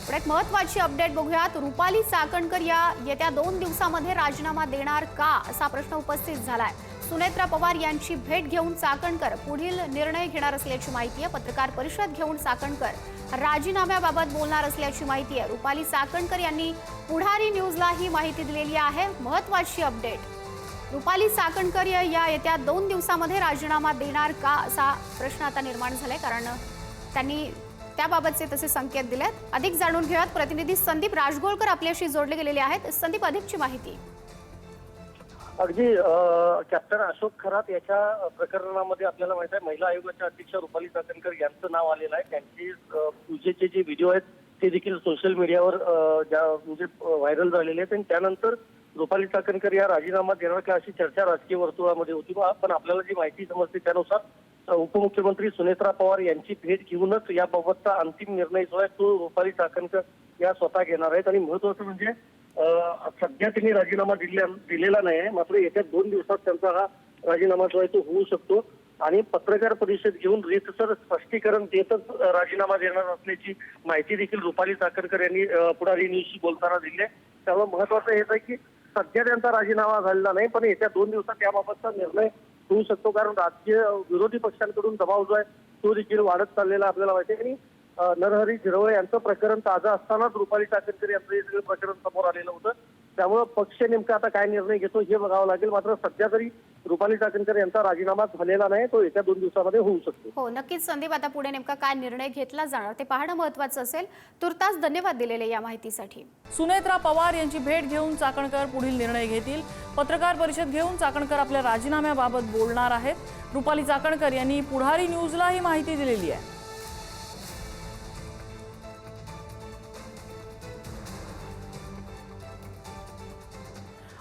पुढे एक महत्त्वाची अपडेट बघूयात। रुपाली चाकणकर या येत्या 2 दिवसांमध्ये राजीनामा देणार का असा प्रश्न उपस्थित झालाय। सुनेत्रा पवार यांची भेट घेऊन चाकणकर पुढील निर्णय घेणार असल्याची माहिती आहे। पत्रकार परिषद घेऊन चाकणकर राजीनाम्याबाबत बोलणार असल्याची माहिती आहे। रुपाली चाकणकर यांनी पुढारी न्यूजला ही माहिती दिलेली आहे। महत्त्वाची अपडेट, रुपाली चाकणकर या येत्या 2 दिवसांमध्ये राजीनामा देणार का असा प्रश्न आता निर्माण झालाय, कारण त्यांनी त्याबाबतचे तसे संकेत दिलेत। अधिक जाणून घेऊयात। प्रतिनिधी संदीप राजगोळकर आपल्याशी जोडले गेलेले आहेत। संदीप, अधिकची माहिती। अगदी कॅप्टन अशोक खरात याच्या प्रकरणामध्ये आपल्याला माहित आहे, महिला आयोगाच्या अध्यक्ष रुपाली चाकणकर यांचं नाव आलेलं आहे। त्यांची पूजेचे जे व्हिडिओ आहेत ते देखील सोशल मीडियावर म्हणजे व्हायरल झालेले आहेत आणि त्यानंतर रुपाली चाकणकर या राजीनामा देणार का अशी चर्चा राजकीय वर्तुळामध्ये होती। पण आपल्याला जी माहिती समजते त्यानुसार उपमुख्यमंत्री सुनेत्रा पवार यांची भेट घेऊनच याबाबतचा अंतिम निर्णय जो आहे तो रुपाली चाकणकर या स्वतः घेणार आहेत। आणि महत्वाचं म्हणजे सध्या त्यांनी राजीनामा दिलेला नाही आहे, मात्र येत्या 2 दिवसात त्यांचा हा राजीनामा जो आहे तो होऊ शकतो आणि पत्रकार परिषद घेऊन रीतसर स्पष्टीकरण देतच राजीनामा देणार असल्याची माहिती देखील रुपाली चाकणकर यांनी पुढारी न्यूजशी बोलताना दिली आहे। त्यामुळे महत्वाचं हेच आहे की सध्या त्यांचा राजीनामा झालेला नाही, पण येत्या 2 दिवसात याबाबतचा निर्णय होऊ शकतो, कारण राजकीय विरोधी पक्षांकडून दबाव जो आहे तो देखील वाढत चाललेला आपल्याला माहिती आहे। आणि नरहरी झिरवळ यांचं प्रकरण ताजं असतानाच रुपाली चाकणकर यांचं हे सगळं प्रकरण समोर आलेलं होतं। त्यामुळे पक्ष नेमका आता काय निर्णय घेतो हे बघावं लागेल। मात्र सध्या तरी रुपाली चाकणकर यांचा राजीनामा झालेला नाही, तो येत्या 2 दिवसामध्ये होऊ शकतो। हो, नक्कीच संदीप, आता पुढे नेमका काय निर्णय घेतला जाणार ते पाहणं महत्त्वाचं असेल। तुर्तास धन्यवाद दिलेले या माहितीसाठी। सुनेत्रा पवार यांची भेट घेऊन चाकणकर पुढील निर्णय घेतील। पत्रकार परिषद घेऊन चाकणकर आपल्या राजीनाम्याबाबत बोलणार आहेत। रुपाली चाकणकर यांनी पुढारी न्यूजला ही माहिती दिलेली आहे।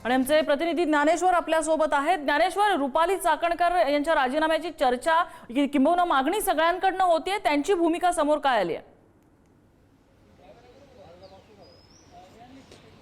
आणि आमचे प्रतिनिधी ज्ञानेश्वर आपल्या सोबत आहेत। ज्ञानेश्वर, रुपाली चाकणकर यांच्या राजीनाम्याची चर्चा किंबहुना मागणी सगळ्यांकडून होतीये, त्यांची भूमिका समोर काय आली आहे?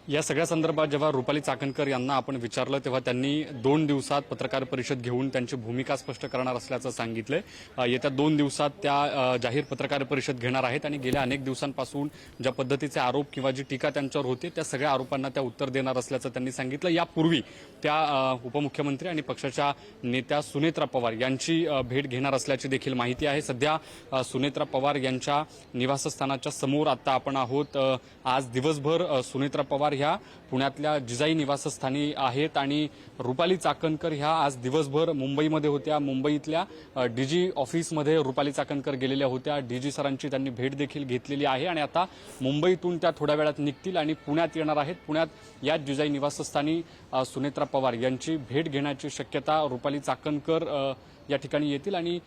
या सगळ्या संदर्भात जेव्हा रुपाली चाकणकर यांना आपण विचारलं तेव्हा त्यांनी 2 दिवसात पत्रकार परिषद घेऊन त्यांची भूमिका स्पष्ट करणार असल्याचं सांगितलंय। येत्या 2 दिवसात त्या जाहीर पत्रकार परिषद घेणार आहेत आणि गेल्या अनेक दिवसांपासून ज्या पद्धतीचे आरोप किंवा जी टीका त्यांच्यावर होती त्या सगळ्या आरोपांना त्या उत्तर देणार असल्याचं त्यांनी सांगितलं। यापूर्वी त्या उपमुख्यमंत्री आणि पक्षाच्या नेत्या सुनेत्रा पवार यांची भेट घेणार असल्याची देखील माहिती आहे। सध्या सुनेत्रा पवार यांच्या निवासस्थानाच्या समोर आता आपण आहोत। आज दिवसभर सुनेत्रा पवार ह्या पुण्यातल्या जिजाई निवासस्थानी आहेत आणि रुपाली चाकणकर ह्या आज दिवसभर मुंबईमध्ये होत्या। मुंबईतल्या डीजी ऑफिसमध्ये रुपाली चाकणकर गेलेल्या होत्या। डीजी सरांची त्यांनी भेट देखील घेतलेली आहे आणि आता मुंबईतून त्या थोड्या वेळात निघतील आणि पुण्यात येणार आहेत। पुण्यात या जिजाई निवासस्थानी सुनेत्रा पवार यांची भेट घेण्याची शक्यता रुपाली चाकणकर या ठिकाणी येतील आणि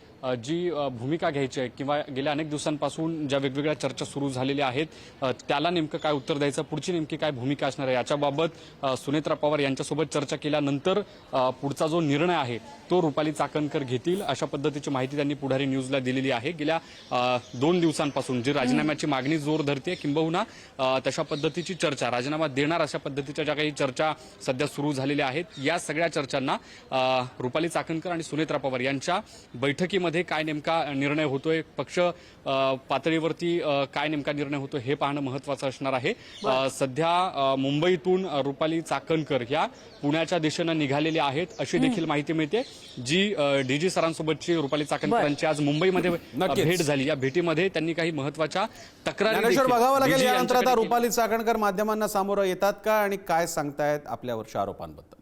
जी भूमिका घ्यायची आहे किंवा गेल्या अनेक दिवसांपासून ज्या वेगवेगळ्या चर्चा सुरू झालेल्या आहेत त्याला नेमकं काय उत्तर द्यायचं, पुढची नेमकी काय भूमिका असणार आहे याच्याबाबत सुनेत्रा पवार यांच्यासोबत चर्चा केल्यानंतर पुढचा जो निर्णय आहे तो रुपाली चाकणकर घेतील, अशा पद्धतीची माहिती त्यांनी पुढारी न्यूजला दिलेली आहे। गेल्या 2 दिवसांपासून जी राजीनाम्याची मागणी जोर धरते किंबहुना तशा पद्धतीची चर्चा, राजीनामा देणार अशा पद्धतीच्या ज्या काही चर्चा सध्या सुरू झालेल्या आहेत या सगळ्या चर्चांना रुपाली चाकणकर आणि सुनेत्रा पवार यांच्या बैठकीमध्ये काय नेमका निर्णय होतोय, पक्ष पातळीवरती काय नेमका निर्णय होतो हे पाहणं महत्त्वाचं असणार आहे। सध्या मुंबईतून रुपाली चाकणकर ह्या पुण्याच्या दिशेनं निघालेल्या आहेत अशी देखील माहिती मिळते। जी डीजी सरांसोबतची रुपाली चाकणकरांची आज मुंबईमध्ये भेट झाली, या भेटीमध्ये त्यांनी काही महत्त्वाच्या तक्रारी बघावं लागेल। यानंतर आता रुपाली चाकणकर माध्यमांना सामोरं येतात का आणि काय सांगतायत आपल्यावरच्या आरोपांबद्दल?